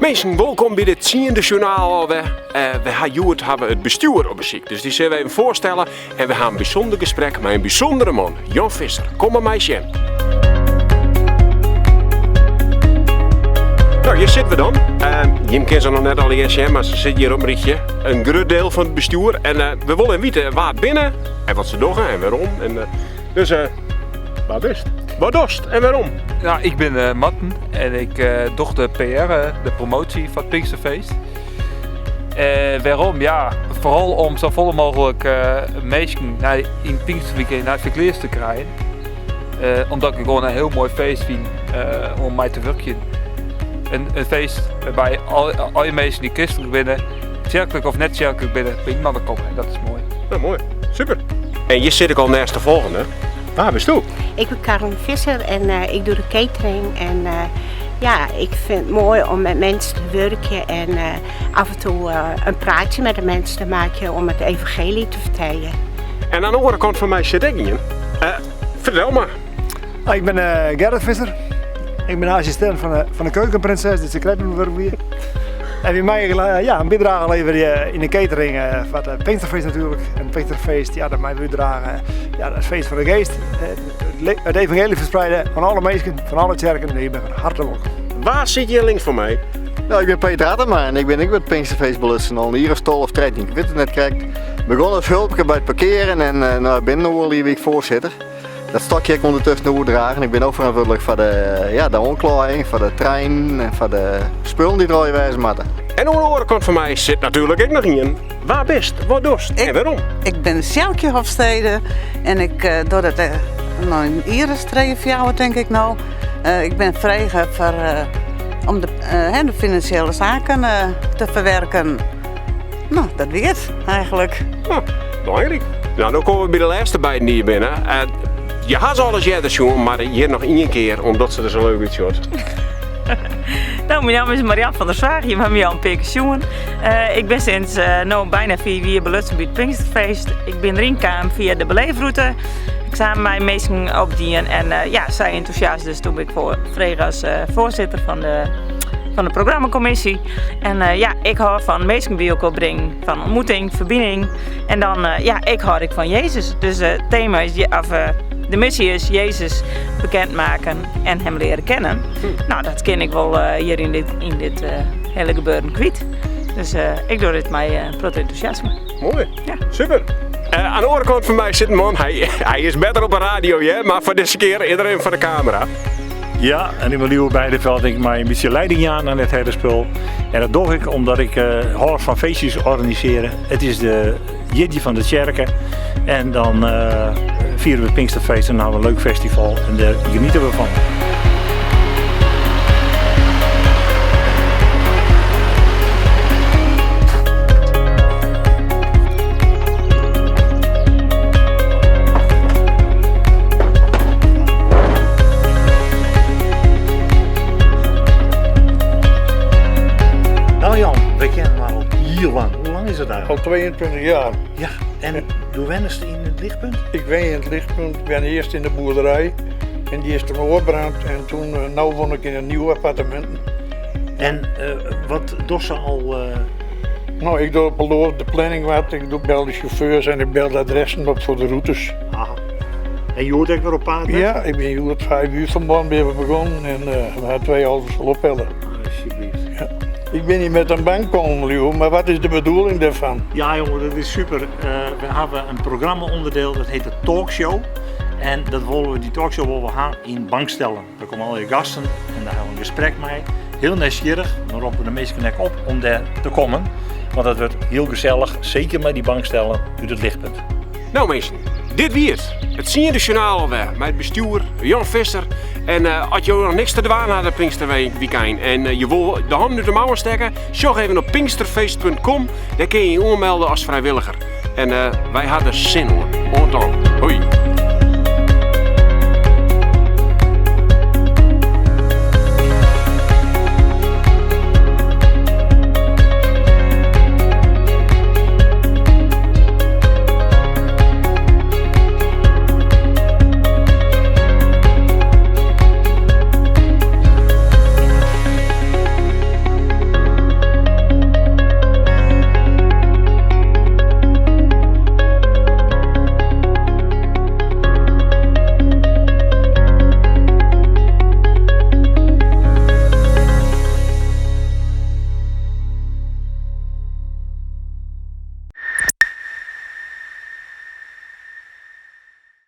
Mensen, welkom bij dit 10e journaal alweer. We hebben het bestuur op bezoek, dus die zullen we even voorstellen. En we gaan een bijzonder gesprek met een bijzondere man, Jan Visser. Kom maar mij zien. Nou, hier zitten we dan. Je kent ze nog net al eerst, maar ze zitten hier op een rietje. Een groot deel van het bestuur. En we willen weten waar binnen en wat ze doen en waarom. Dus waar best? Waar dorst en waarom? Ja, ik ben Matten en ik doe de PR, de promotie van het Pinksterfeest. Waarom? Ja, vooral om zo vol mogelijk mensen in Pinksterweekend naar het verkeer te krijgen. Omdat ik gewoon een heel mooi feest vind om mij te werken. Een feest waarbij al je mensen die christelijk binnen, kerkelijk of net kerkelijk binnen, bij iemand komen. En dat is mooi. Ja, mooi. Super. En je zit ook al naast de volgende. Waar ben je? Ik ben Caroline Visser en ik doe de catering. En ik vind het mooi om met mensen te werken en af en toe een praatje met de mensen te maken om het evangelie te vertellen. En aan de andere kant van mij zit ik in. Vertel maar. Ik ben Gerrit Visser. Ik ben assistent van de keukenprinses, dus ik krijg hem weer. En wie mij een bijdrage leveren in de catering van het Pinksterfeest natuurlijk. En het Pinksterfeest, dat mij bijdragen, het feest van de geest. Het evangelie verspreiden van alle mensen, van alle kerken. En ik ben van harte welkom. Waar zit je links van mij? Nou, ik ben Peter Atema en ik ben het Pinksterfeest belussen al hier of 12 of 13. Ik weet het net krijgt. Begon als hulpje bij het parkeren en binnen wie ik voorzitter. Dat stokje ik ondertussen dragen. Ik ben ook verantwoordelijk voor de omklaring, voor de trein en voor de spullen die er wijzen moeten. En aan de andere kant van mij zit natuurlijk ik nog in. Waar best, waar dorst en waarom? Ik ben Sjoukje Hofstede en ik doe dat in Iris 3 jaar denk ik nou. Ik ben vrij om de financiële zaken te verwerken. Nou, dat weet eigenlijk. Belangrijk. Nou, dan komen we bij de laatste beiden die hier binnen. Je had alles eerder doen, maar hier nog één keer, omdat ze er zo leuk uitziet. Nou, mijn naam is Marianne van der Zwaag, je bent mij al een pensioen. Ik ben sinds bijna 4 jaar belutsen bij het Pinksterfeest. Ik ben erin gekomen via de beleefroute. Ik samen met mijn mensen opdienen en zij enthousiast, dus toen ben ik vrij als voorzitter van de programmacommissie. En ik hou van mensen bij elkaar brengen, van ontmoeting, verbinding. En dan, ik hou van Jezus. Dus het thema is, de missie is Jezus bekendmaken en hem leren kennen. Nou, dat ken ik wel hier in dit hele gebeuren kwijt. Dus ik doe dit met groot enthousiasme. Mooi, ja. Super. Aan de andere kant van mij zit een man, hij is beter op een radio, maar voor deze keer iedereen voor de camera. Ja, en ik wil hier bij de veld ik maar een beetje leiding aan het hele spul. En dat doe ik omdat ik hou van feestjes organiseren. Het is de Jidje van de Tjerken. En dan vieren we het Pinksterfeest en dan hebben we een leuk festival. En daar genieten we van. We kennen maar al heel lang. Hoe lang is het eigenlijk? Al 22 jaar. Ja, en hoe wennest in het lichtpunt? Ik woon in het lichtpunt, ik ben eerst in de boerderij en die is toen overbrand en toen woon ik in een nieuw appartement. En wat doet ze al? Nou, ik doe de planning wat, ik bel de chauffeurs en ik bel de adressen op voor de routes. Aha. En je hoort ook weer op paard? Ja, ik ben hier 5 uur vanmorgen weer begonnen en we gaan 2 auto's vol ophellen. Alsjeblieft. Ja. Ik ben hier met een bank komen, Leo, maar wat is de bedoeling daarvan? Ja jongen, dat is super. We hebben een programma-onderdeel, dat heet de Talkshow. En die talkshow willen we gaan in bank stellen. Daar komen al je gasten en daar hebben we een gesprek mee. Heel nieuwsgierig, maar roepen we de meeste nek op om daar te komen. Want het wordt heel gezellig, zeker met die bank stellen uit het lichtpunt. Nou mensen, dit weer het 10e journaal alweer met het bestuur Jan Visser. En als je nog niks te doen na de Pinksterweekend en je wil de hand uit de mouwen steken, zorg even op pinksterfeest.com. Daar kun je je aanmelden als vrijwilliger. En wij hadden zin hoor. Hoi.